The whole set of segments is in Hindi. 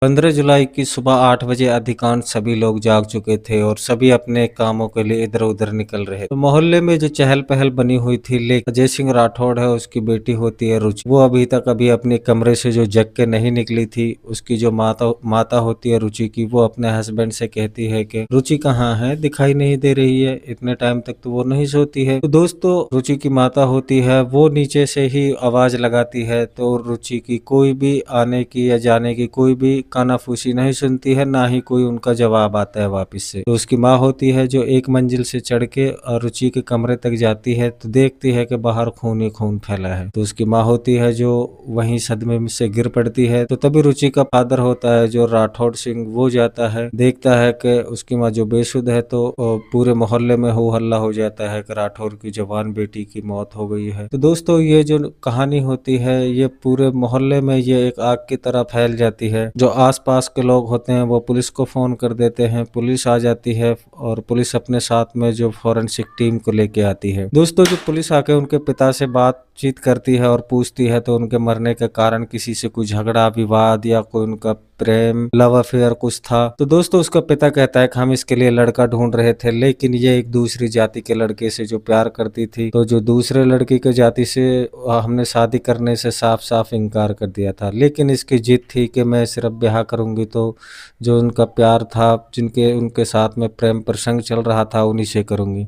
15 जुलाई की सुबह 8 बजे अधिकांश सभी लोग जाग चुके थे और सभी अपने कामों के लिए इधर-उधर निकल रहे। तो मोहल्ले में जो चहल-पहल बनी हुई थी, लेकिन अजय सिंह राठौड़ है, उसकी बेटी होती है रुचि, वो अभी तक अपने कमरे से जो जग के नहीं निकली थी। उसकी जो माता माता होती है रुचि की, वो अपने हस्बैंड से कहती है कि रुचि कहाँ है? दिखाई नहीं दे रही है, इतने टाइम तक तो वो नहीं सोती है। तो दोस्तों, रुचि की माता होती है, वो नीचे से ही आवाज लगाती है, तो रुचि की कोई भी आने की या जाने की कोई भी कानाफूसी नहीं सुनती है, ना ही कोई उनका जवाब आता है वापस से। तो उसकी माँ होती है जो एक मंजिल से चढ़ के रुचि के कमरे तक जाती है, तो देखती है कि बाहर खून ही खून फैला है। तो उसकी माँ होती है जो वहीं सदमे में से गिर पड़ती है। तो तभी रुचि का फादर होता है जो राठौड़ सिंह, वो जाता है, देखता है कि उसकी माँ जो बेसुध है। तो पूरे मोहल्ले में हो हल्ला हो जाता है कि राठौड़ की जवान बेटी की मौत हो गई है। तो दोस्तों, ये जो कहानी होती है, ये पूरे मोहल्ले में ये एक आग की तरह फैल जाती है। जो आसपास के लोग होते हैं वो पुलिस को फोन कर देते हैं, पुलिस आ जाती है और पुलिस अपने साथ में जो फॉरेंसिक टीम को लेके आती है। दोस्तों, जो पुलिस आके उनके पिता से बातचीत करती है और पूछती है तो उनके मरने के कारण किसी से कोई झगड़ा विवाद या कोई उनका प्रेम लव अफेयर कुछ था। तो दोस्तों, उसका पिता कहता है कि हम इसके लिए लड़का ढूंढ रहे थे, लेकिन ये एक दूसरी जाति के लड़के से जो प्यार करती थी, तो जो दूसरे लड़की के जाति से हमने शादी करने से साफ साफ इनकार कर दिया था। लेकिन इसकी जिद थी कि मैं सिर्फ ब्याह करूंगी तो जो उनका प्यार था, जिनके उनके साथ में प्रेम प्रसंग चल रहा था, उन्हीं से करूंगी।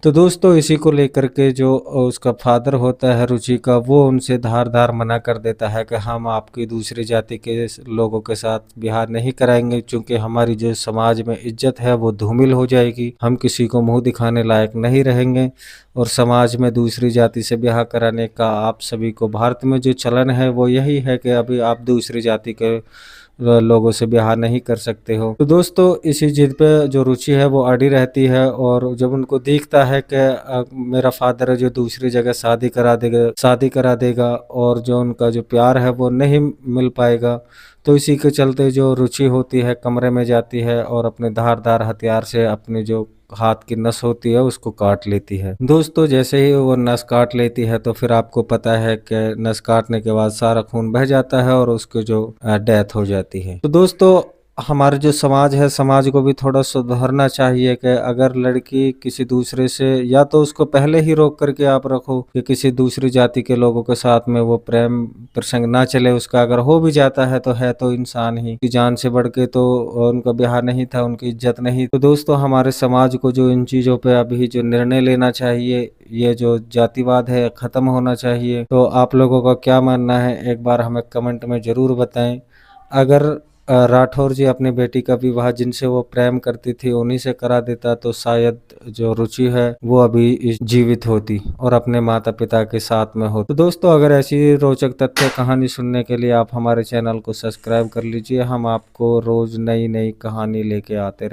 तो दोस्तों, इसी को लेकर के जो उसका फादर होता है रुचि का, वो उनसे धार धार मना कर देता है कि हम आपकी दूसरी जाति के लोगों के साथ ब्याह नहीं कराएंगे, क्योंकि हमारी जो समाज में इज्जत है वो धूमिल हो जाएगी, हम किसी को मुंह दिखाने लायक नहीं रहेंगे। और समाज में दूसरी जाति से ब्याह कराने का आप सभी को, भारत में जो चलन है वो यही है कि अभी आप दूसरी जाति के लोगों से ब्याह नहीं कर सकते हो। तो दोस्तों, इसी जिद पे जो रुचि है वो अड़ी रहती है, और जब उनको दिखता है कि मेरा फादर है जो दूसरी जगह शादी करा देगा और जो उनका जो प्यार है वो नहीं मिल पाएगा, तो इसी के चलते जो रुचि होती है कमरे में जाती है और अपने धारदार हथियार से अपने जो हाथ की नस होती है उसको काट लेती है। दोस्तों, जैसे ही वो नस काट लेती है तो फिर आपको पता है कि नस काटने के बाद सारा खून बह जाता है और उसकी जो डेथ हो जाती है। तो दोस्तों, हमारे जो समाज है, समाज को भी थोड़ा सुधरना चाहिए कि अगर लड़की किसी दूसरे से, या तो उसको पहले ही रोक करके आप रखो कि किसी दूसरी जाति के लोगों के साथ में वो प्रेम प्रसंग ना चले उसका। अगर हो भी जाता है तो इंसान ही, की जान से बढ़ के तो उनका ब्याह नहीं था, उनकी इज्जत नहीं। तो दोस्तों, हमारे समाज को जो इन चीजों पे अभी जो निर्णय लेना चाहिए, ये जो जातिवाद है खत्म होना चाहिए। तो आप लोगों का क्या मानना है, एक बार हमें कमेंट में जरूर बताएं। अगर राठौर जी अपनी बेटी का विवाह जिनसे वो प्रेम करती थी उन्हीं से करा देता तो शायद जो रुचि है वो अभी जीवित होती और अपने माता पिता के साथ में हो। तो दोस्तों, अगर ऐसी रोचक तथ्य कहानी सुनने के लिए आप हमारे चैनल को सब्सक्राइब कर लीजिए। हम आपको रोज नई नई कहानी लेके आते रहेंगे।